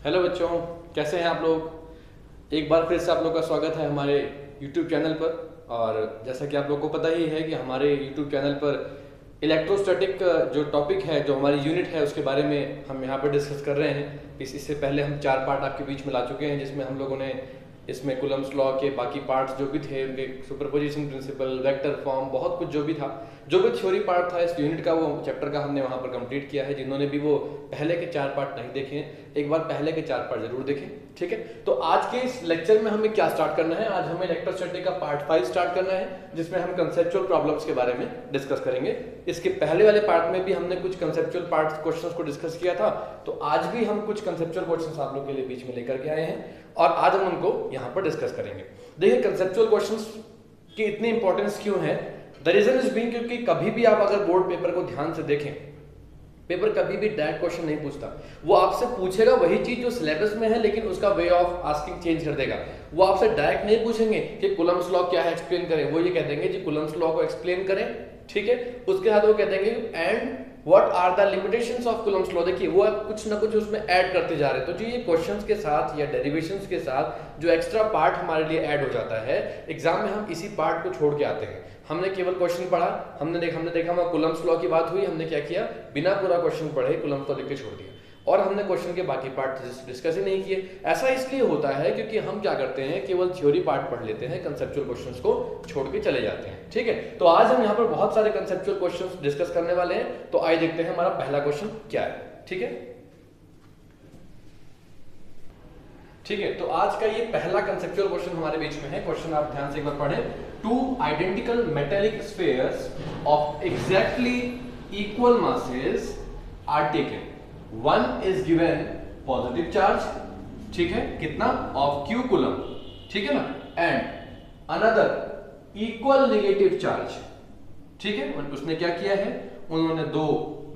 Hello बच्चों, कैसे हैं आप लोग। एक बार फिर से आप लोग का स्वागत है हमारे YouTube चैनल पर। और जैसा कि आप लोग को पता ही है कि हमारे YouTube चैनल पर इलेक्ट्रोस्टैटिक जो टॉपिक है, जो हमारी यूनिट है, उसके बारे में हम यहाँ पर डिस्कस कर रहे हैं। इससे पहले हम 4 पार्ट आपके बीच में ला चुके हैं, जिसमें हम लोगों ने इसमें कूलम्स लॉ के बाकी पार्ट्स जो भी थे, उनके सुपरपोजिशन प्रिंसिपल, वेक्टर फॉर्म, बहुत कुछ जो भी था, जो भी थ्योरी पार्ट था इस यूनिट का, वो चैप्टर का हमने वहाँ पर कंप्लीट किया है। जिन्होंने भी वो पहले के 4 पार्ट नहीं देखे हैं, एक बार पहले के 4 पार्ट जरूर देखें, ठीक है। तो आज के इस लेक्चर में हमें क्या स्टार्ट करना है, आज हमें इलेक्ट्रोस्टैटिक का पार्ट 5 स्टार्ट करना है, जिसमें हम कंसेप्चुअल प्रॉब्लम्स के बारे में डिस्कस करेंगे। इसके पहले वाले पार्ट में भी हमने कुछ कंसेप्चुअल पार्ट क्वेश्चंस को डिस्कस किया था, तो आज भी हम कुछ कंसेप्चुअल क्वेश्चंस आप लोग के लिए बीच में लेकर के आए हैं और आज हम उनको यहाँ पर डिस्कस करेंगे। देखिए, कंसेप्चुअल क्वेश्चंस की इतनी इंपॉर्टेंस क्यों है। द रीजन इज बीइंग, क्योंकि कभी भी आप अगर बोर्ड पेपर को ध्यान से देखें, पेपर कभी भी डायरेक्ट क्वेश्चन नहीं पूछता। वो आपसे पूछेगा वही चीज जो सिलेबस में है, लेकिन उसका वे ऑफ आस्किंग चेंज कर देगा। वो आपसे डायरेक्ट नहीं पूछेंगे कि कूलम्स लॉ क्या है, एक्सप्लेन करें। वो ये कह देंगे जी कूलम्स लॉ को एक्सप्लेन करें, ठीक है। उसके साथ वो कह देंगे and what are the limitations of Coulomb's law. देखिए, वो कुछ ना कुछ उसमें ऐड करते जा रहे हैं। तो जो ये क्वेश्चंस के साथ या डेरिवेशंस के साथ जो एक्स्ट्रा पार्ट हमारे लिए ऐड हो जाता है, एग्जाम में हम इसी पार्ट को छोड़ के आते हैं। हमने केवल क्वेश्चन पढ़ा, हमने देखा वहां कूलम्स लॉ की बात हुई, हमने क्या किया, बिना पूरा क्वेश्चन पढ़े कूलम्स लॉ लिख के छोड़ दिया और हमने क्वेश्चन के बाकी पार्ट डिस्कस ही नहीं किए। ऐसा इसलिए होता है क्योंकि हम क्या करते हैं, केवल थ्योरी पार्ट पढ़ लेते हैं, कंसेप्चुअल क्वेश्चंस को छोड़ के चले जाते हैं, ठीक है। तो आज हम यहाँ पर बहुत सारे कंसेप्चुअल क्वेश्चंस डिस्कस करने वाले हैं। तो आइए देखते हैं हमारा पहला क्वेश्चन क्या है, ठीक है। ठीक है, तो आज का ये पहला कंसेप्चुअल क्वेश्चन हमारे बीच में है। क्वेश्चन आप ध्यान से एक बार पढ़ें। Two identical metallic spheres of exactly equal masses are taken. One is given positive charge, ठीक है, कितना, ऑफ क्यू कूलम, ठीक है ना, and another equal negative charge, ठीक है। उसने क्या किया है, उन्होंने 2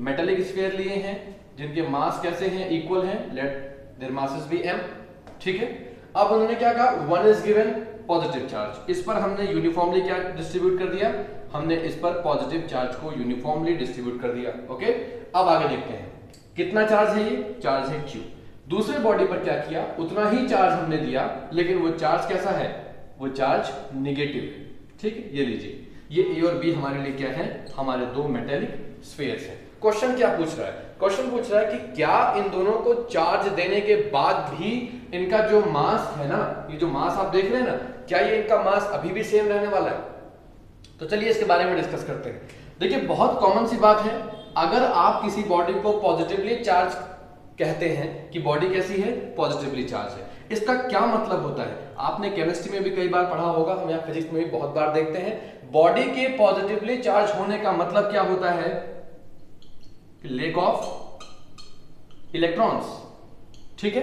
मेटेलिक स्फीयर लिए हैं जिनके मास कैसे हैं, इक्वल हैं, let their masses be m, ठीक है। अब उन्होंने क्या कहा, one is given positive charge. इस पर हमने यूनिफॉर्मली क्या डिस्ट्रीब्यूट कर दिया, हमने इस पर पॉजिटिव चार्ज को यूनिफॉर्मली डिस्ट्रीब्यूट कर दिया, ओके। अब आगे देखते हैं कितना चार्ज है, ये चार्ज है Q। दूसरे बॉडी पर क्या किया, उतना ही चार्ज हमने दिया, लेकिन वो चार्ज कैसा है, वो चार्ज नेगेटिव है, ठीक है। ये लीजिए, ये A और B हमारे लिए क्या है, हमारे 2 मेटेलिक स्फीयर्स हैं। क्वेश्चन क्या पूछ रहा है, क्वेश्चन पूछ रहा है कि क्या इन दोनों को चार्ज देने के बाद भी इनका जो मास है ना, ये जो मास आप देख रहे हैं ना, क्या ये इनका मास अभी भी सेम रहने वाला है। तो चलिए इसके बारे में डिस्कस करते हैं। देखिए, बहुत कॉमन सी बात है, अगर आप किसी बॉडी को पॉजिटिवली चार्ज कहते हैं कि बॉडी कैसी है, पॉजिटिवली चार्ज है, इसका क्या मतलब होता है, आपने केमिस्ट्री में भी कई बार पढ़ा होगा, हम यहाँ फिजिक्स में भी बहुत बार देखते हैं। बॉडी के पॉजिटिवली चार्ज होने का मतलब क्या होता है, लैक ऑफ इलेक्ट्रॉन्स, ठीक है।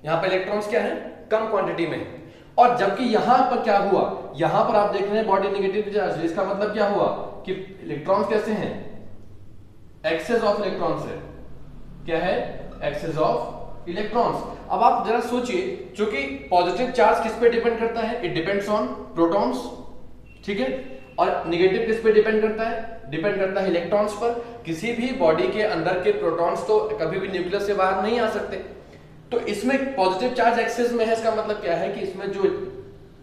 यहां पर इलेक्ट्रॉन्स क्या है, कम क्वांटिटी में है। और जबकि यहां पर क्या हुआ, यहां पर आप देख रहे हैं बॉडी नेगेटिव चार्ज, इसका मतलब क्या हुआ कि इलेक्ट्रॉन्स कैसे हैं, एक्सेस ऑफ इलेक्ट्रॉन्स है, क्या है, एक्सेस ऑफ इलेक्ट्रॉन्स। अब आप जरा सोचिए, क्योंकि पॉजिटिव चार्ज किस पे डिपेंड करता है, इट डिपेंड्स ऑन प्रोटॉन्स, ठीक है। और नेगेटिव किस पे डिपेंड करता है, डिपेंड करता है इलेक्ट्रॉन्स पर। किसी भी बॉडी के अंदर के प्रोटॉन्स तो कभी भी न्यूक्लियस से बाहर नहीं आ सकते, तो इसमें पॉजिटिव चार्ज एक्सेस में है। इसका मतलब क्या है कि इसमें जो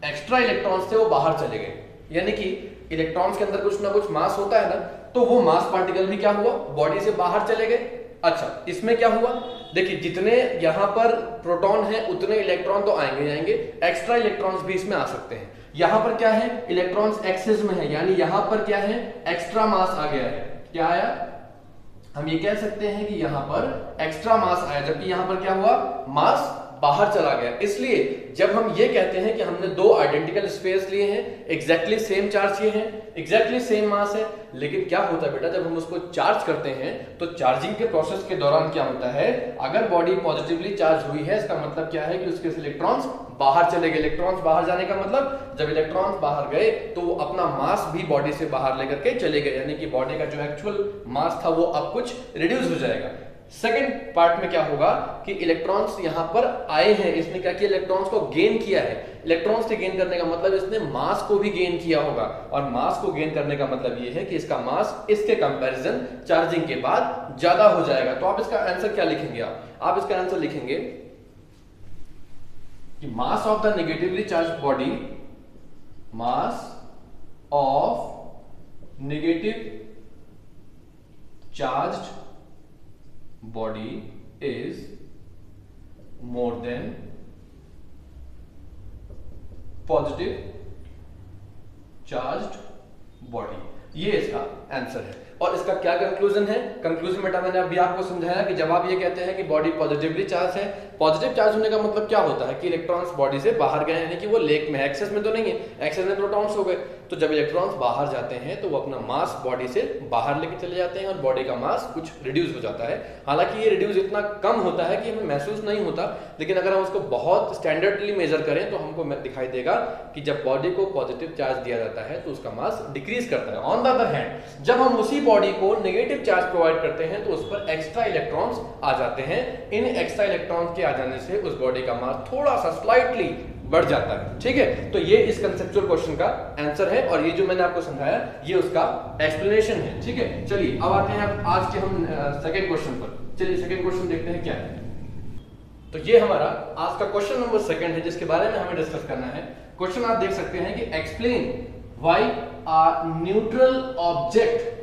एक्स्ट्रा इलेक्ट्रॉन्स थे वो बाहर चले गए, यानी कि इलेक्ट्रॉन्स के अंदर कुछ ना कुछ मास होता है ना, तो वो मास पार्टिकल भी क्या हुआ, बॉडी से बाहर चले गए। अच्छा, इसमें क्या हुआ, देखिए जितने यहां पर प्रोटॉन है उतने इलेक्ट्रॉन तो आएंगे, एक्स्ट्रा इलेक्ट्रॉन्स भी इसमें आ सकते हैं। यहां पर क्या है, इलेक्ट्रॉन्स एक्सेस में है, यानी यहां पर क्या है, एक्स्ट्रा मास आ गया है। क्या आया, हम ये कह सकते हैं कि यहां पर एक्स्ट्रा मास आया, जबकि यहां पर क्या हुआ, मास बाहर चला गया। इसलिए जब हम ये कहते हैं कि हमने 2 आइडेंटिकल स्फीयर्स लिए हैं, एग्जैक्टली सेम चार्ज ये हैं, एग्जैक्टली सेम मास है, लेकिन क्या होता है बेटा, जब हम उसको चार्ज करते हैं तो चार्जिंग के प्रोसेस के दौरान क्या होता है, अगर बॉडी पॉजिटिवली चार्ज हुई है, इसका मतलब क्या है कि उसके इलेक्ट्रॉन्स बाहर चले गए। इलेक्ट्रॉन्स बाहर जाने का मतलब, जब इलेक्ट्रॉन्स बाहर गए तो वो अपना मास भी बॉडी से बाहर लेकर के चले गए, यानी कि बॉडी का जो एक्चुअल मास था वो अब कुछ रिड्यूस हो जाएगा। सेकेंड पार्ट में क्या होगा कि इलेक्ट्रॉन्स यहां पर आए हैं, इसने क्या किया, इलेक्ट्रॉन्स को गेन किया है। इलेक्ट्रॉन्स से गेन करने का मतलब इसने मास को भी गेन किया होगा, और मास को गेन करने का मतलब ये है कि इसका मास इसके कंपैरिजन चार्जिंग के बाद ज्यादा हो जाएगा। तो आप इसका आंसर क्या लिखेंगे, आप इसका आंसर लिखेंगे कि mass of the negatively charge body, mass of negative charged body is more than positive charged body. ये इसका आंसर है। और इसका क्या कंक्लूजन है? कंक्लूजन बेटा मैंने अभी आपको समझाया कि जब आप ये कहते हैं कि बॉडी पॉजिटिवली चार्ज है, पॉजिटिव चार्ज होने का मतलब क्या होता है कि इलेक्ट्रॉन्स बॉडी से बाहर गए, यानी कि वो लेक में, एक्सेस में तो नहीं है, एक्सेस में प्रोटॉन्स हो गए। तो जब इलेक्ट्रॉन्स बाहर जाते हैं तो वो अपना मास बॉडी से बाहर लेके चले जाते हैं और बॉडी का मास कुछ रिड्यूस हो जाता है। हालांकि ये रिड्यूस इतना कम होता है कि हमें महसूस नहीं होता, लेकिन अगर हम उसको बहुत स्टैंडर्डली मेजर करें तो हमको दिखाई देगा कि जब बॉडी को पॉजिटिव चार्ज दिया जाता है तो उसका मास डिक्रीज करता है। ऑन द अदर हैंड जब हम उसी बॉडी को नेगेटिव चार्ज प्रोवाइड करते हैं तो उस पर एक्स्ट्रा इलेक्ट्रॉन्स आ जाते हैं। इन एक्स्ट्रा इलेक्ट्रॉन्स के आ जाने से उस बॉडी का मास थोड़ा सा स्लाइटली बढ़ जाता है। ठीक है, तो ये इस कंसेप्चुअल क्वेश्चन का आंसर है और ये जो मैंने आपको समझाया ये उसका एक्सप्लेनेशन है। ठीक है, चलिए अब आते हैं आज के हम सेकंड क्वेश्चन पर। चलिए सेकंड क्वेश्चन देखते हैं क्या है। तो ये हमारा आज का क्वेश्चन नंबर सेकंड है जिसके बारे में हमें डिस्कस करना है। क्वेश्चन आप देख सकते हैं कि explain why a neutral object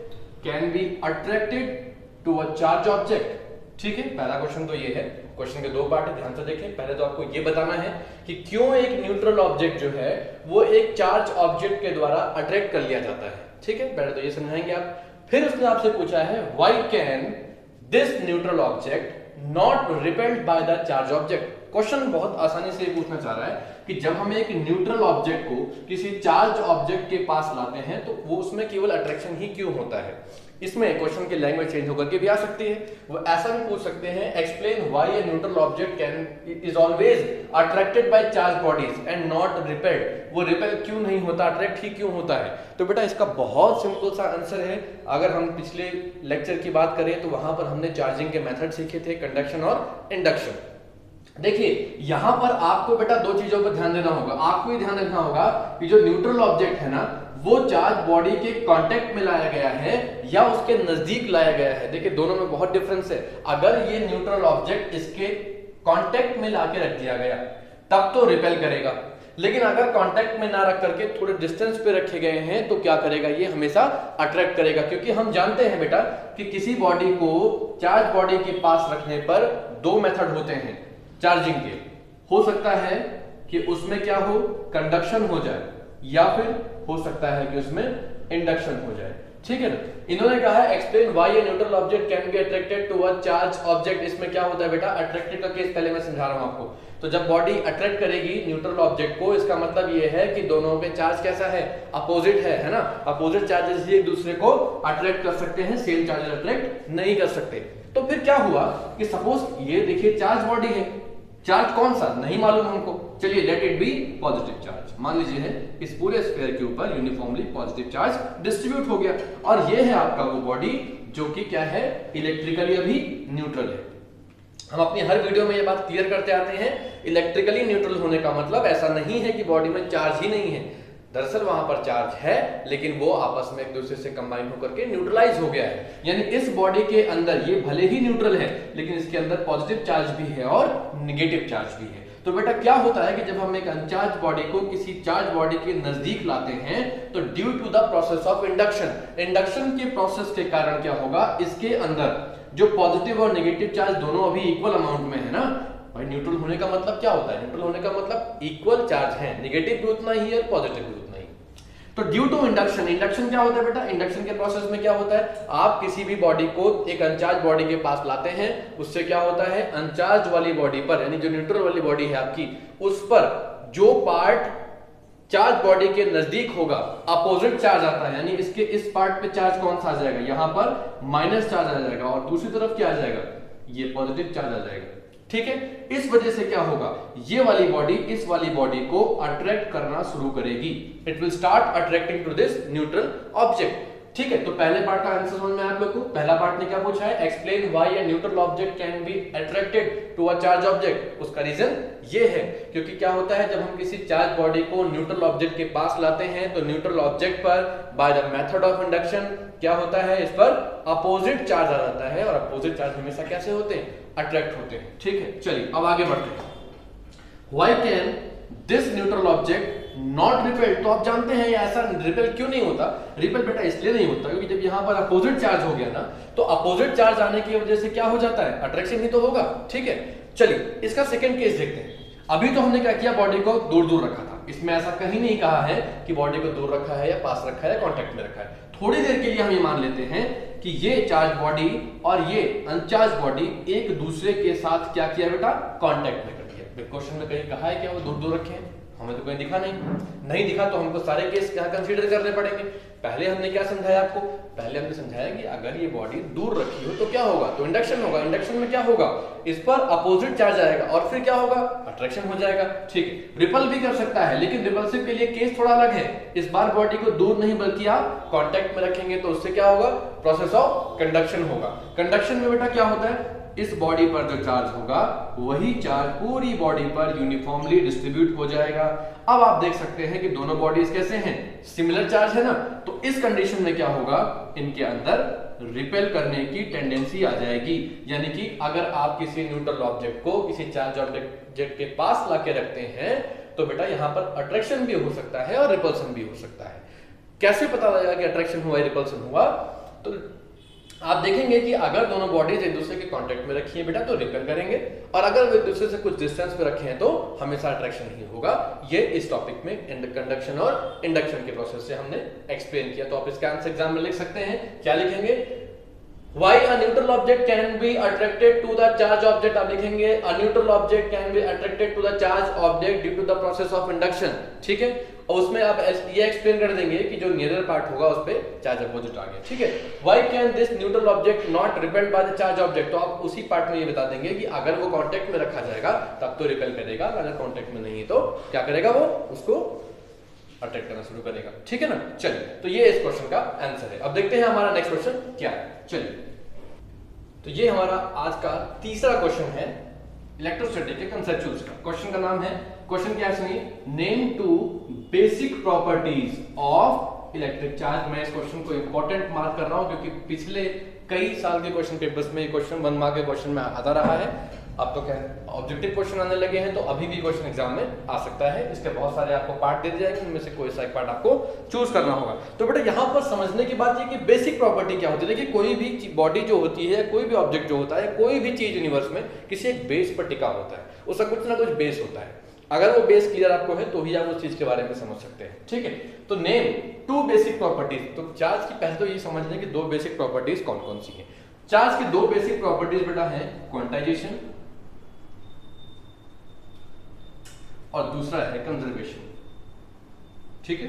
can be attracted to a charge object. ठीक है, पहला क्वेश्चन तो ये है। क्वेश्चन के दो पार्ट है, ध्यान से देखें। पहले तो आपको ये बताना है कि क्यों एक न्यूट्रल ऑब्जेक्ट जो है वो एक चार्ज ऑब्जेक्ट के द्वारा अट्रैक्ट कर लिया जाता है। ठीक है, पहले तो ये समझाएंगे आप। फिर उसने आपसे पूछा है why can this neutral object not repelled by the charge object. Question बहुत आसानी से पूछना चाह रहा है कि जब हम एक न्यूट्रल ऑब्जेक्ट को किसी चार्ज ऑब्जेक्ट के पास लाते हैं तो वो उसमें केवल अट्रैक्शन ही क्यों होता है। इसमें क्वेश्चन की लैंग्वेज चेंज होकर के भी आ सकती है। वो ऐसा भी पूछ सकते हैं, explain why a neutral object can is always attracted by charge bodies and not repelled. वो रिपेल क्यों नहीं होता, अट्रैक्ट ही क्यों होता है। तो बेटा इसका बहुत सिंपल सा आंसर है। अगर हम पिछले लेक्चर की बात करें तो वहां पर हमने चार्जिंग के मेथड सीखे थे, कंडक्शन और इंडक्शन। देखिए यहां पर आपको बेटा दो चीजों पर ध्यान देना होगा। आपको ये ध्यान रखना होगा कि जो न्यूट्रल ऑब्जेक्ट है ना वो चार्ज बॉडी के कांटेक्ट में लाया गया है या उसके नजदीक लाया गया है। देखिए दोनों में बहुत डिफरेंस है। अगर ये न्यूट्रल ऑब्जेक्ट इसके कांटेक्ट में लाके रख दिया गया तब तो रिपेल करेगा, लेकिन अगर कांटेक्ट में ना रख करके थोड़े डिस्टेंस पे रखे गए हैं तो क्या करेगा, ये हमेशा अट्रैक्ट करेगा। क्योंकि हम जानते हैं बेटा कि किसी बॉडी को चार्ज बॉडी के पास रखने पर दो मेथड होते हैं चार्जिंग के। हो सकता है कि उसमें क्या हो, कंडक्शन हो जाए, या फिर हो सकता है कि उसमें इंडक्शन हो जाए। ठीक है ना। इन्होंने कहा है explain why a neutral object can be attracted to a charge object. इसमें क्या होता है बेटा, अट्रैक्टेड का केस पहले मैं समझा रहा हूं आपको। तो जब बॉडी अट्रैक्ट करेगी न्यूट्रल ऑब्जेक्ट को, इसका मतलब ये है कि दोनों पे चार्ज कैसा है, अपोजिट है ना। अपोजिट चार्जेस ही एक दूसरे को अट्रैक्ट कर सकते हैं, सेम चार्जेस अट्रैक्ट नहीं कर सकते। तो फिर क्या हुआ कि सपोज ये देखिए चार्ज बॉडी है, चार्ज कौन सा नहीं मालूम हमको, चलिए let it be positive charge. मान लीजिए है इस पूरे स्फीयर के ऊपर यूनिफॉर्मली पॉजिटिव चार्ज डिस्ट्रीब्यूट हो गया और ये है आपका वो बॉडी जो कि क्या है, इलेक्ट्रिकली अभी न्यूट्रल है। हम अपनी हर वीडियो में ये बात क्लियर करते आते हैं, इलेक्ट्रिकली न्यूट्रल होने का मतलब ऐसा नहीं है कि बॉडी में चार्ज ही नहीं है। दरअसल वहां पर चार्ज है लेकिन वो आपस में एक दूसरे से कंबाइन होकर के न्यूट्रलाइज हो गया है। यानी इस बॉडी के अंदर ये भले ही न्यूट्रल है लेकिन इसके अंदर पॉजिटिव चार्ज भी है और नेगेटिव चार्ज भी है। तो बेटा क्या होता है कि जब हम एक अनचार्ज बॉडी को किसी चार्ज बॉडी के नजदीक लाते हैं तो due to the process of induction, induction के प्रोसेस के कारण क्या होगा, इसके अंदर जो पॉजिटिव और नेगेटिव चार्ज दोनों अभी इक्वल अमाउंट में है ना। भाई न्यूट्रल होने का मतलब क्या होता है, न्यूट्रल होने का मतलब इक्वल चार्ज है, नेगेटिव भी उतना ही है और पॉजिटिव भी उतना ही। तो ड्यू टू इंडक्शन, इंडक्शन क्या होता है बेटा, इंडक्शन के प्रोसेस में क्या होता है, आप किसी भी बॉडी को एक अनचार्ज बॉडी के पास लाते हैं, उससे क्या होता है, अनचार्ज वाली बॉडी पर यानी जो न्यूट्रल वाली बॉडी है आपकी, उस पर जो पार्ट चार्ज बॉडी के नजदीक होगा अपोजिट चार्ज आता है। यानी इसके इस पार्ट पे चार्ज कौन सा आ जाएगा, यहां पर माइनस चार्ज आ जाएगा और दूसरी तरफ क्या आ जाएगा, ये पॉजिटिव चार्ज आ जाएगा। ठीक है, इस वजह से क्या होगा, ये वाली बॉडी इस वाली बॉडी को अट्रैक्ट करना शुरू करेगी। It will start attracting to this neutral object. ठीक है, तो पहले पार्ट का आंसर समझ में आप लोग को। पहला पार्ट ने क्या पूछा है, explain why a neutral object can be attracted to a charge object. उसका रीजन ये है क्योंकि क्या होता है, जब हम किसी चार्ज बॉडी को न्यूट्रल ऑब्जेक्ट के पास लाते हैं तो न्यूट्रल ऑब्जेक्ट पर by the method of induction क्या होता है, इस पर अपोजिट चार्ज आ जाता है और अपोजिट चार्ज हमेशा कैसे होते हैं, अट्रैक्ट होते हैं। ठीक है, चलिए अब आगे बढ़ते हैं। Why can this neutral object not repel? तो आप जानते हैं ऐसा रिपेल क्यों नहीं होता? रिपेल बेटा इसलिए नहीं होता क्योंकि जब यहां पर अपोजिट चार्ज हो गया ना, तो अपोजिट चार्ज आने की वजह से क्या हो जाता है? अट्रैक्शन ही तो होगा। ठीक है, चलिए इसका सेकंड केस देखते हैं। अभी तो हमने क्या किया, बॉडी को दूर दूर रखा था। इसमें ऐसा कहीं नहीं कहा है कि बॉडी को दूर रखा है या पास रखा है या कांटेक्ट में रखा है। थोड़ी देर के लिए हम ये मान लेते हैं कि ये चार्ज बॉडी और ये अनचार्ज बॉडी एक दूसरे के साथ क्या किया बेटा? कांटेक्ट में कर दिया। क्वेश्चन में कहीं कहा है क्या वो दूर दूर रखे हैं? हमें तो कहीं दिखा नहीं दिखा, तो हमको सारे केस क्या कंसीडर करने पड़ेंगे। पहले हमने क्या समझाया आपको? पहले हमने समझाया कि अगर ये बॉडी दूर रखी हो तो क्या होगा? तो इंडक्शन होगा। इंडक्शन में क्या होगा? इस पर अपोजिट चार्ज आएगा और फिर क्या होगा? अट्रैक्शन हो जाएगा। ठीक है, रिपल भी कर सकता है, लेकिन रिपल्सिव के लिए केस थोड़ा अलग है। इस बार बॉडी को दूर नहीं बल्कि आप कांटेक्ट में रखेंगे, तो उससे क्या होगा? प्रोसेस ऑफ कंडक्शन होगा। कंडक्शन में बेटा क्या होता है? इस बॉडी पर जो चार्ज होगा वही चार्ज पूरी बॉडी पर यूनिफॉर्मली डिस्ट्रीब्यूट हो जाएगा। अब आप देख सकते हैं कि दोनों बॉडीज कैसे हैं? सिमिलर चार्ज है ना, तो इस कंडीशन में क्या होगा? इनके अंदर रिपेल करने की टेंडेंसी आ जाएगी। यानी कि अगर आप किसी न्यूट्रल ऑब्जेक्ट को किसी चार्ज ऑब्जेक्ट के पास लाके रखते हैं तो बेटा यहां पर अट्रैक्शन भी हो सकता है और रिपल्सन भी हो सकता है। कैसे पता लगेगा कि अट्रैक्शन हुआ या रिपल्सन हुआ? तो आप देखेंगे कि अगर दोनों बॉडीज एक दूसरे के कांटेक्ट में रखी है बेटा तो रिपेल करेंगे, और अगर वो एक दूसरे से कुछ डिस्टेंस पे रखे हैं तो हमेशा अट्रैक्शन ही होगा। ये इस टॉपिक में कंडक्शन और इंडक्शन के प्रोसेस से हमने एक्सप्लेन किया। तो आप इसका आंसर एग्जाम में लिख सकते हैं। क्या लिखेंगे? Why a neutral object can be attracted to the charge object? आप लिखेंगे a neutral object can be attracted to the charge object due to the process of induction। ठीक है, और उसमें आप ये एक्सप्लेन कर देंगे कि जो नियरर पार्ट होगा उस पे चार्ज अपोजिट आ गया। ठीक है, why can this neutral object not repelled by the charge object? तो आप उसी पार्ट में ये बता देंगे कि अगर वो कांटेक्ट में रखा जाएगा तब तो रिपेल करेगा, अगर कांटेक्ट में नहीं है तो क्या करेगा? वो उसको अट्रैक्ट करना शुरू करेगा। ठीक है ना, चलिए तो ये इस क्वेश्चन का आंसर है। अब देखते हैं हमारा नेक्स्ट क्वेश्चन क्या है। चलिए, तो ये हमारा आज का तीसरा क्वेश्चन है इलेक्ट्रोस्टैटिक के कंसेप्चुअल्स का। क्वेश्चन का नाम है, क्वेश्चन क्या है सुनिए, name two basic properties of electric charge. मैं इस क्वेश्चन को इंपॉर्टेंट मार्क कर रहा हूं क्योंकि पिछले कई साल के क्वेश्चन पेपर्स में ये क्वेश्चन 1 मार्क के क्वेश्चन में आता रहा है। अब तो क्या ऑब्जेक्टिव क्वेश्चन आने लगे हैं, तो अभी भी क्वेश्चन एग्जाम में आ सकता है। इसके बहुत सारे आपको पार्ट दे दिए जाएंगे, उनमें से कोई सा एक पार्ट आपको चूज करना होगा। तो बेटा यहाँ पर समझने की बात ये कि बेसिक प्रॉपर्टी क्या होती है। देखिए, कोई भी बॉडी जो होती है, कोई भी ऑब्जेक्ट जो होता है, कोई भी चीज यूनिवर्स में किसी एक बेस पर टिका होता है, उसका कुछ ना कुछ बेस होता है। अगर वो बेस क्लियर आपको है तो ही आप उस चीज के बारे में समझ सकते हैं। ठीक है, तो नेम 2 बेसिक प्रॉपर्टीज। तो चार्ज की पहले तो ये समझ लें कि 2 बेसिक प्रॉपर्टीज कौन कौन सी हैं। चार्ज की 2 बेसिक प्रॉपर्टीज बेटा है, क्वांटाइजेशन और दूसरा है कंजर्वेशन। ठीक है,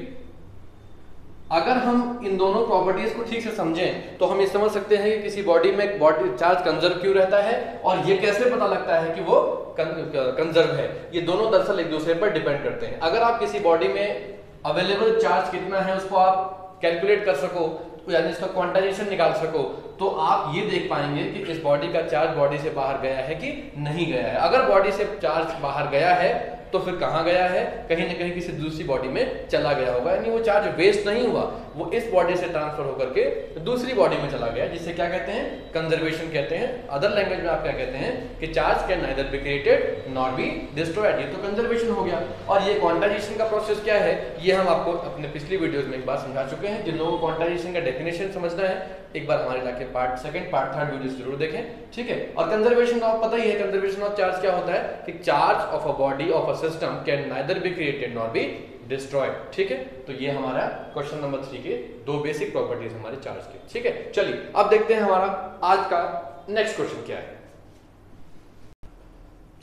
अगर हम इन दोनों प्रॉपर्टीज को ठीक से समझें तो हम ये समझ सकते हैं कि किसी बॉडी में बॉडी चार्ज कंजर्व क्यों रहता है और ये कैसे पता लगता है कि वो कंजर्व है। ये दोनों दरअसल एक दूसरे पर डिपेंड करते हैं। अगर आप किसी बॉडी में अवेलेबल चार्ज कितना है उसको आप कैलकुलेट कर सको, यानी इसका क्वांटाइजेशन निकाल सको, तो आप ये देख पाएंगे कि इस बॉडी का चार्ज बॉडी से बाहर गया है कि नहीं गया है। अगर बॉडी से चार्ज बाहर गया है तो फिर कहां गया है? कहीं ना कहीं किसी दूसरी बॉडी में चला गया होगा, यानी वो चार्ज वेस्ट नहीं हुआ, वो इस बॉडी से ट्रांसफर होकर के दूसरी बॉडी में चला गया, जिसे क्या कहते हैं? कंजर्वेशन कहते हैं। अदर लैंग्वेज में आप क्या कहते हैं कि charge can neither be created nor be destroyed. ये तो कंजर्वेशन हो गया। और ये क्वांटाइजेशन का प्रोसेस क्या है, ये हम आपको अपने पिछली वीडियोस में एक बार समझा चुके हैं। जिन लोगों को क्वांटाइजेशन का डेफिनेशन समझना है, एक बार हमारे जाके पार्ट 2, पार्ट 3 वीडियोस जरूर देखें। ठीक है, और कंजर्वेशन का पता ही है, कंजर्वेशन ऑफ चार्ज क्या होता है कि charge of a body of a system can neither be created nor be destroyed. ठीक है, तो ये हमारा क्वेश्चन नंबर 3 के 2 बेसिक प्रॉपर्टीज हमारे चार्ज के। ठीक है, चलिए अब देखते हैं हमारा आज का नेक्स्ट क्वेश्चन क्या है।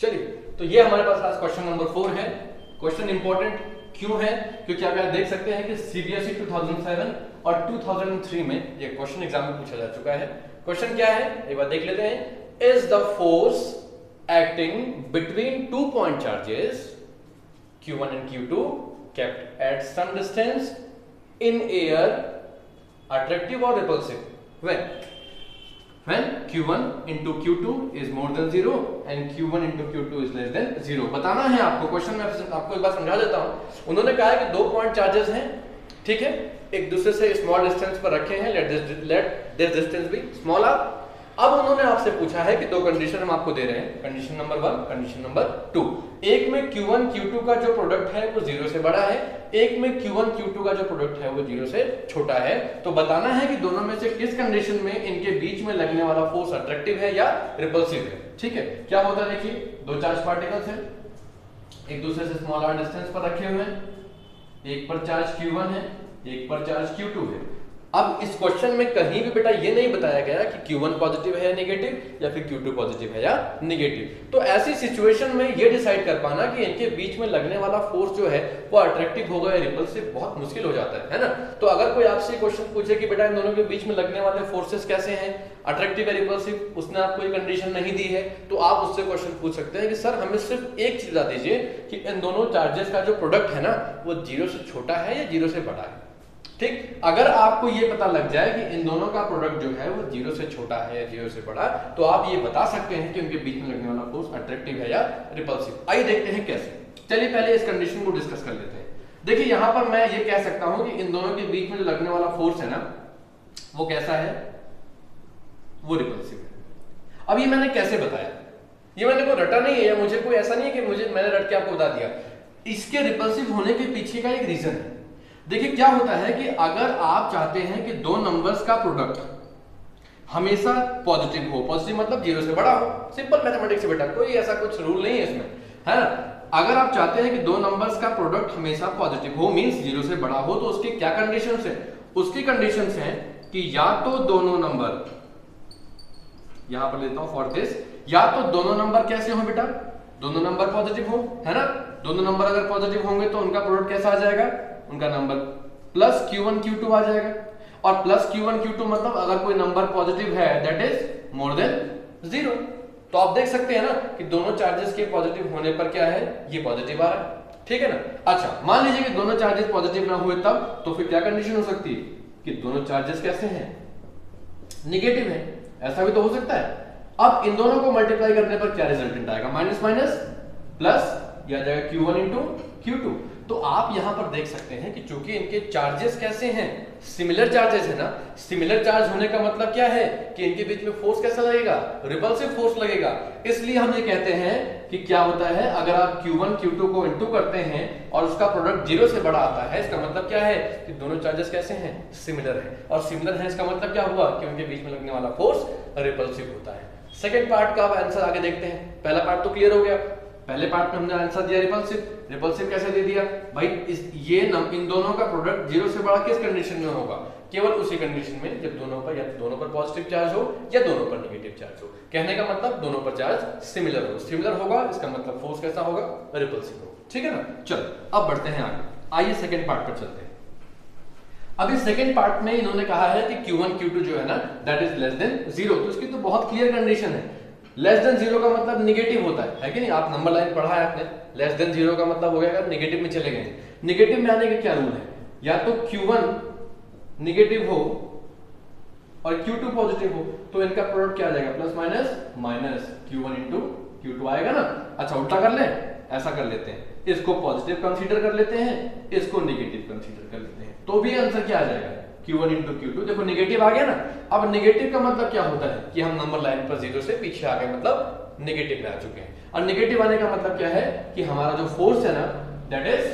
चलिए, तो ये हमारे पास आज क्वेश्चन नंबर 4 है। क्वेश्चन इंपॉर्टेंट क्यों है? क्योंकि आप देख सकते हैं कि सीबीएसई 2007 और 2003 में ये क्वेश्चन एग्जाम में पूछा जा चुका है। क्वेश्चन क्या है एक बार देख लेते हैं। Is the force acting between 2 point charges Q1 and Q2 kept at some distance in air attractive or repulsive when Q1 into Q2 is more than 0 and Q1 into Q2 is less than 0। बताना है आपको। Question में आपको एक बार समझा देता हूं। उन्होंने कहा है कि 2 पॉइंट चार्जेस हैं, ठीक है, एक दूसरे से स्मॉल डिस्टेंस पर रखे हैं, let this distance be small R, अब उन्होंने आपसे पूछा है कि दो कंडीशन हम आपको दे रहे हैं, कंडीशन नंबर 1, कंडीशन नंबर 2। एक में Q1 Q2 का जो प्रोडक्ट है वो 0 से बड़ा है, एक में Q1 Q2 का जो प्रोडक्ट है वो 0 से छोटा है। तो बताना है कि दोनों में से किस कंडीशन में इनके बीच में लगने वाला फोर्स अट्रैक्टिव है या रिपल्सिव है। ठीक है, क्या होता है, देखिए दो चार्ज पार्टिकल्स हैं, एक दूसरे से स्मॉल r डिस्टेंस पर रखे हुए हैं, एक पर चार्ज Q1 है, एक पर चार्ज Q2 है। अब इस क्वेश्चन में कहीं भी बेटा ये नहीं बताया गया कि Q1 पॉजिटिव है या नेगेटिव या फिर Q2 पॉजिटिव है या नेगेटिव। तो ऐसी सिचुएशन में ये डिसाइड कर पाना कि इनके बीच में लगने वाला फोर्स जो है वो अट्रैक्टिव होगा या रिपल्सिव बहुत मुश्किल हो जाता है ना। तो अगर कोई आपसे क्वेश्चन पूछे कि बेटा इन दोनों के बीच में लगने वाले फोर्सेस कैसे हैं, अट्रैक्टिव या रिपल्सिव, उसने आपको ये कंडीशन नहीं दी है, तो आप उससे क्वेश्चन पूछ सकते हैं कि सर हमें सिर्फ एक चीज बता दीजिए कि इन दोनों चार्जेस का जो प्रोडक्ट है ना वो 0 से छोटा है या 0 से बड़ा है। ठीक, अगर आपको ये पता लग जाए कि इन दोनों का प्रोडक्ट जो है वो 0 से छोटा है या 0 से बड़ा, तो आप ये बता सकते हैं कि उनके बीच में लगने वाला फोर्स अट्रैक्टिव है या रिपल्सिव। आइए देखते हैं कैसे। चलिए पहले इस कंडीशन को डिस्कस कर लेते हैं। देखिए यहां पर मैं ये कह सकता हूं कि इन दोनों के बीच में जो लगने वाला फोर्स है ना वो कैसा है, वो रिपल्सिव है। अब ये मैंने कैसे बताया, ये मैंने कोई रटा नहीं है या मुझे कोई ऐसा नहीं है कि मैंने रट के आपको बता दिया। इसके रिपल्सिव होने के पीछे का एक रीजन है। देखिए क्या होता है कि अगर आप चाहते हैं कि दो नंबर्स का प्रोडक्ट हमेशा पॉजिटिव हो, पॉजिटिव मतलब 0 से बड़ा हो, सिंपल मैथमेटिक्स है बेटा, कोई ऐसा कुछ रूल नहीं है इसमें, है ना। अगर आप चाहते हैं कि दो नंबर्स का प्रोडक्ट हमेशा पॉजिटिव हो, मींस 0 से बड़ा हो, तो उसकी क्या कंडीशंस है, उसकी कंडीशंस हैं कि या तो दोनों नंबर, यहां पर लेता हूं फॉर दिस, या तो दोनों नंबर कैसे हो बेटा, दोनों नंबर पॉजिटिव हो, है ना। दोनों नंबर अगर पॉजिटिव होंगे तो उनका प्रोडक्ट कैसा आ जाएगा, उनका नंबर प्लस Q1 Q2 आ जाएगा। और प्लस Q1 Q2 मतलब अगर कोई नंबर पॉजिटिव है दैट इज मोर देन 0। तो आप देख सकते हैं ना कि दोनों चार्जेस के पॉजिटिव होने पर क्या है, ये पॉजिटिव आ रहा है, ठीक है ना। अच्छा मान लीजिए कि दोनों चार्जेस पॉजिटिव ना हुए तब, तो फिर क्या कंडीशन हो सकती है कि दोनों चार्जेस कैसे हैं, नेगेटिव है, ऐसा भी तो हो सकता है। अब इन दोनों को मल्टीप्लाई करने पर क्या रिजल्टेंट आएगा, माइनस माइनस प्लस, या जाएगा Q1 इंटू Q2। तो आप यहां पर देख सकते हैं कि चूंकि इनके चार्जेस कैसे हैं, सिमिलर चार्जेस है ना, सिमिलर चार्ज होने का मतलब क्या है कि इनके बीच में फोर्स कैसा लगेगा, रिपल्सिव फोर्स लगेगा। इसलिए हम ये कहते हैं कि क्या होता है, अगर आप Q1 Q2 को इंटू करते हैं और उसका प्रोडक्ट 0 से बड़ा आता है, इसका मतलब क्या है कि दोनों चार्जेस कैसे हैं, सिमिलर है। और सिमिलर है इसका मतलब क्या हुआ कि उनके बीच में लगने वाला फोर्स रिपल्सिव होता है। सेकेंड पार्ट का आंसर आगे देखते हैं। पहला पार्ट तो क्लियर हो गया, पहले पार्ट में हमने आंसर दिया रिपल्सिव। रिपल्सिव कैसे दे दिया भाई, इन दोनों का प्रोडक्ट 0 से बड़ा किस कंडीशन में होगा, केवल उसी कंडीशन में जब दोनों पर, या दोनों पर पॉजिटिव चार्ज हो या दोनों पर नेगेटिव चार्ज हो। कहने का मतलब दोनों पर चार्ज सिमिलर हो, सिमिलर होगा इसका मतलब फोर्स कैसा होगा, रिपल्सिव होगा, ठीक है ना। चलो अब बढ़ते हैं आगे, आइए सेकंड पार्ट पर चलते हैं। अभी सेकंड पार्ट में इन्होंने कहा है कि Q1 Q2 जो है ना दैट इज लेस देन 0। तो इसकी तो बहुत क्लियर कंडीशन है, लेस देन 0 का मतलब नेगेटिव होता है कि नहीं, आप नंबर लाइन पढ़ा है आपने। लेस देन 0 का मतलब हो गया अगर नेगेटिव में चले गए। नेगेटिव में आने का क्या रूल है, या तो Q1 नेगेटिव हो और Q2 पॉजिटिव हो, तो इनका प्रोडक्ट क्या आ जाएगा, plus minus minus Q1 into Q2 आएगा ना। अच्छा उल्टा कर ले, ऐसा कर लेते हैं, इसको पॉजिटिव कंसीडर कर लेते हैं, इसको नेगेटिव कंसीडर कर लेते हैं, तो भी आंसर क्या आ जाएगा, Q1 इंटू Q2। देखो नेगेटिव आ गया ना। अब नेगेटिव का मतलब क्या होता है कि हम नंबर लाइन पर 0 से पीछे आ गए, मतलब नेगेटिव में आ चुके हैं। और नेगेटिव आने का मतलब क्या है कि हमारा जो फोर्स है ना दैट इज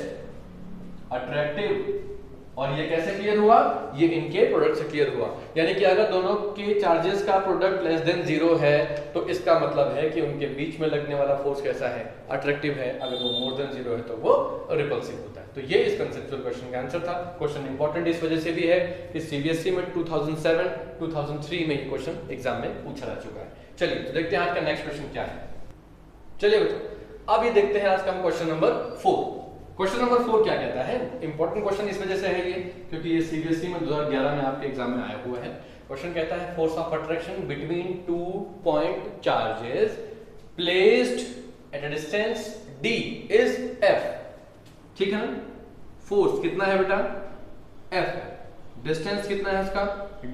अट्रैक्टिव। और ये कैसे क्लियर हुआ, ये इनके प्रोडक्ट से क्लियर हुआ। यानी कि अगर दोनों के चार्जेस का प्रोडक्ट लेस देन 0 है तो इसका मतलब है कि उनके बीच में लगने वाला फोर्स कैसा है, अट्रैक्टिव है। अगर वो मोर देन 0 है तो वो रिपल्सिव होता है। तो ये इस कंसेप्चुअल क्वेश्चन का आंसर था। क्वेश्चन इंपॉर्टेंट इस वजह से भी है कि सीबीएसई में 2007 2003 में ये क्वेश्चन एग्जाम में पूछा जा चुका है। चलिए तो देखते हैं आज का नेक्स्ट क्वेश्चन क्या है। चलिए बच्चों अब ये देखते हैं आज का हम क्वेश्चन नंबर 4। क्वेश्चन नंबर 4 क्या कहता है, इंपॉर्टेंट क्वेश्चन इस वजह से है ये क्योंकि ये सीबीएसई में 2011 में आपके एग्जाम में आया हुआ है। क्वेश्चन कहता है force of attraction between 2 point charges placed at a distance d is f। ठीक है ना, फोर्स कितना है बेटा, f है, डिस्टेंस कितना है इसका,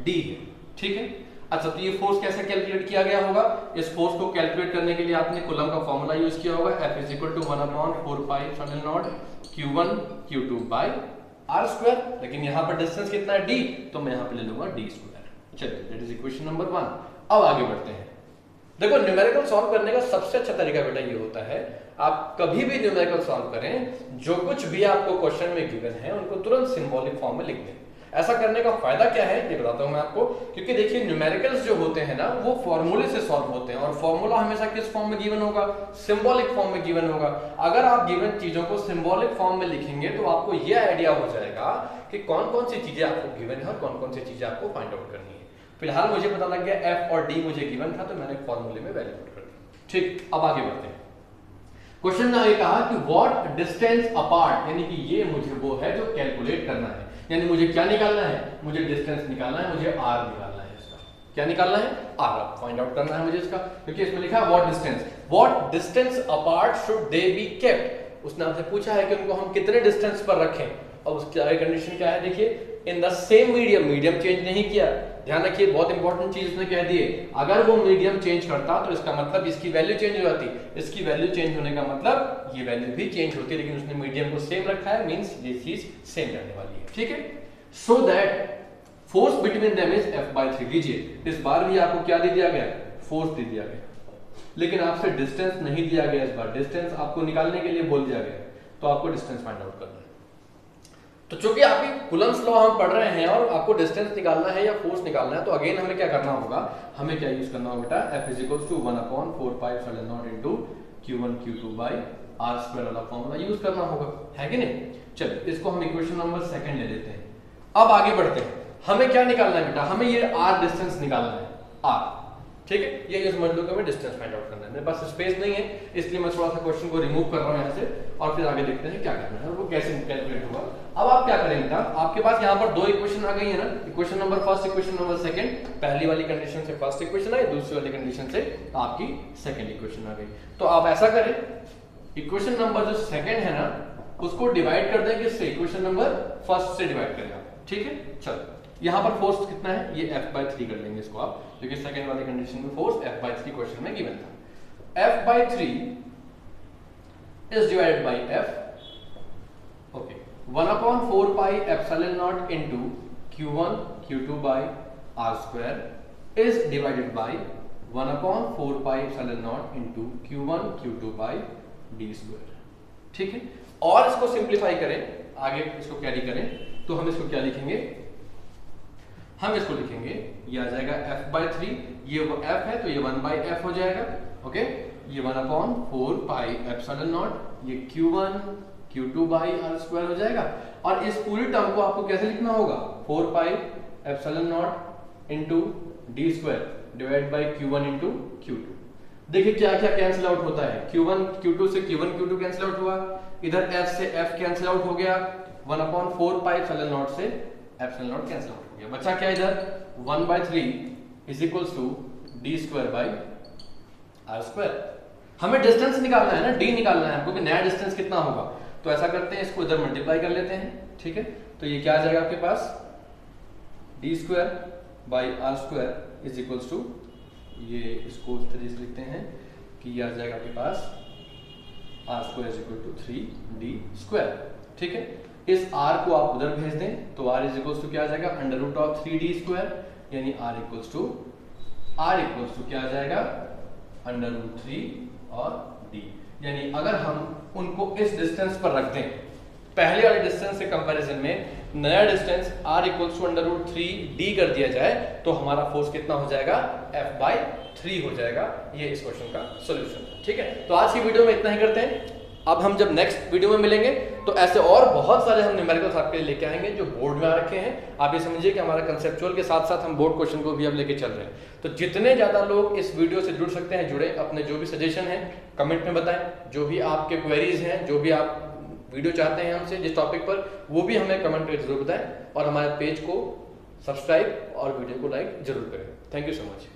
d है। ठीक है, अच्छा तो ये फोर्स कैसे कैलकुलेट किया गया होगा, इस फोर्स को कैलकुलेट करने के लिए आपने कूलम का फॉर्मूला यूज किया होगा, F = 1/4πε0 Q1 Q2 by r²। लेकिन यहाँ पर डिस्टेंस कितना है d, तो मैं यहाँ पे ले लूंगा d²। चलिए दैट इज इक्वेशन नंबर 1। अब आगे बढ़ते हैं। देखो न्यूमेरिकल सॉल्व करने का सबसे अच्छा तरीका बेटा ये होता है, आप कभी भी न्यूमेरिकल सॉल्व करें, जो कुछ भी आपको क्वेश्चन में गिवन है उनको तुरंत सिंबॉलिक फॉर्म में लिख दें। ऐसा करने का फायदा क्या है ये बताता हूं मैं आपको, क्योंकि देखिए न्यूमेरिकल्स जो होते हैं ना वो फॉर्मूले से सॉल्व होते हैं, और फॉर्मूला हमेशा किस फॉर्म में गिवन होगा, सिंबॉलिक फॉर्म में गिवन होगा। अगर आप गिवन चीजों को सिंबॉलिक फॉर्म में लिखेंगे तो आपको ये आइडिया हो जाएगा कि कौन कौन सी चीजें आपको गिवन है और कौन कौन सी चीजें आपको फाइंड आउट करनी है। फिलहाल मुझे पता लग गया एफ और डी मुझे गिवन था, तो मैंने फॉर्मूले में वैल्यू पुट कर दी। ठीक, अब आगे बढ़ते हैं। क्वेश्चन में आगे कहा कि व्हाट डिस्टेंस अपार्ट, यानी कि ये मुझे वो है जो कैलकुलेट करना है, यानी मुझे क्या निकालना है, मुझे डिस्टेंस निकालना है, मुझे आर निकालना है। इसका क्या निकालना है, आर फाइंड आउट करना है मुझे इसका, क्योंकि इसमें लिखा है what distance apart should they be kept. उसने आपसे पूछा है कि उनको हम कितने डिस्टेंस पर रखें, और उसकी आगे कंडीशन क्या है, देखिए in the same medium, medium change नहीं किया। ध्यान रखिए बहुत इंपॉर्टेंट चीज उसने कह दी है, अगर वो मीडियम चेंज करता तो इसका मतलब इसकी वैल्यू चेंज हो जाती, इसकी वैल्यू चेंज होने का मतलब ये वैल्यू भी चेंज होती है, लेकिन उसने मीडियम को सेम रखा है, मींस ये चीज सेम रहने वाली है। ठीक है, so that force between them is F/3। लीजिए इस बार भी आपको क्या दे दिया गया, फोर्स दे दिया गया, लेकिन आपसे डिस्टेंस नहीं दिया गया। इस बार डिस्टेंस आपको निकालने के लिए बोल दिया गया, तो आपको डिस्टेंस फाइंड आउट करना है। तो चूंकि आपकी कूलम्स लॉ हम पढ़ रहे हैं और आपको डिस्टेंस निकालना है या फोर्स निकालना है, तो अगेन हमें क्या करना होगा, हमें क्या यूज करना होगा बेटा, F = 1/4πε0 Q1 Q2/r² वाला फॉर्मूला यूज करना होगा, है कि नहीं। चलिए इसको हम इक्वेशन नंबर 2 ले लेते हैं। अब आगे बढ़ते हैं, हमें क्या निकालना है बेटा, हमें ये r डिस्टेंस निकालना है, r। ठीक है, ये समझ लो कि हमें डिस्टेंस फाइंड आउट करना है। मेरे पास स्पेस नहीं है, इसलिए मैं थोड़ा सा क्वेश्चन को रिमूव कर रहा हूं यहां से, और फिर आगे देखते हैं क्या करना है और वो कैसे कैलकुलेट होगा। अब आप क्या करें बेटा, आपके पास यहाँ पर दो इक्वेशन आ गई है ना, equation number first, equation number second. पहली वाली कंडीशन से फर्स्ट इक्वेशन आई, दूसरी वाली कंडीशन से आपकी सेकंड इक्वेशन आ गई। तो आप ऐसा करें, इक्वेशन नंबर जो सेकंड है ना उसको डिवाइड कर दें किससे, इक्वेशन नंबर फर्स्ट से डिवाइड करें आप। ठीक है, चलो यहां पर फोर्स कितना है, ये F/3 कर लेंगे इसको आप, क्योंकि सेकंड वाली कंडीशन में फोर्स F/3 क्वेश्चन में गिवन था। F/3 is divided by F, okay, 1/4πε0 into Q1 Q2/r² is divided by 1/4πε0 into Q1 Q2/d²। ठीक है, और इसको सिंप्लीफाई करें, आगे इसको कैरी करें, तो हम इसको क्या लिखेंगे, हम इसको लिखेंगे, ये आ जाएगा F/3, ये वो F है तो ये 1/f हो जाएगा। ओके, ये 1/4πε0, ये Q1 Q2/r² हो जाएगा। और इस पूरी टर्म को आपको कैसे लिखना होगा, 4πε0 into d² divide by Q1 into Q2। देखिए क्या क्या कैंसिल आउट होता है, Q1 Q2 से Q1 Q2 कैंसिल आउट हुआ, इधर F से F कैंसिल आउट हो गया, 1/4πε0 से ε0 कैंसिल आउट हो गया, बचा क्या इधर 1/3 इज इक्वल्स टू d²/r²। हमें डिस्टेंस निकालना है ना, d निकालना है हमको कि नया डिस्टेंस कितना होगा। तो ऐसा करते हैं, इसको इधर मल्टीप्लाई कर लेते हैं। ठीक है, तो ये क्या आ जाएगा आपके पास, d²/r² इज इक्वल्स टू, ये इसको इस तरीके से लिखते हैं कि ये आ जाएगा आपके पास r² is equal to 3d²। ठीक है, इस r को आप उधर भेज दें तो r इज इक्वल्स टू क्या आ जाएगा, √3d², यानी r इक्वल्स टू क्या आ जाएगा, √3 और d। यानी अगर हम उनको इस डिस्टेंस पर रख दें, पहले वाले डिस्टेंस से कंपैरिजन में नया distance r equals to √3d कर दिया जाए, तो हमारा फोर्स कितना हो जाएगा, F/3 हो जाएगा। ये इस क्वेश्चन का सॉल्यूशन है। ठीक है, तो आज की वीडियो में इतना ही करते हैं। अब हम जब नेक्स्ट वीडियो में मिलेंगे तो ऐसे और बहुत सारे हम न्यूमेरिकल्स आपके लिए लेके आएंगे जो बोर्ड में आ रखे हैं। आप ये समझिए कि हमारा कंसेप्चुअल के साथ साथ हम बोर्ड क्वेश्चन को भी अब लेके चल रहे हैं। तो जितने ज्यादा लोग इस वीडियो से जुड़ सकते हैं जुड़े, अपने जो भी सजेशन है कमेंट में बताएं, जो भी आपके क्वेरीज हैं, जो भी आप वीडियो चाहते हैं हमसे जिस टॉपिक पर, वो भी हमें कमेंट में जरूर बताएं, और हमारे पेज को सब्सक्राइब और वीडियो को लाइक जरूर करें। Thank you so much.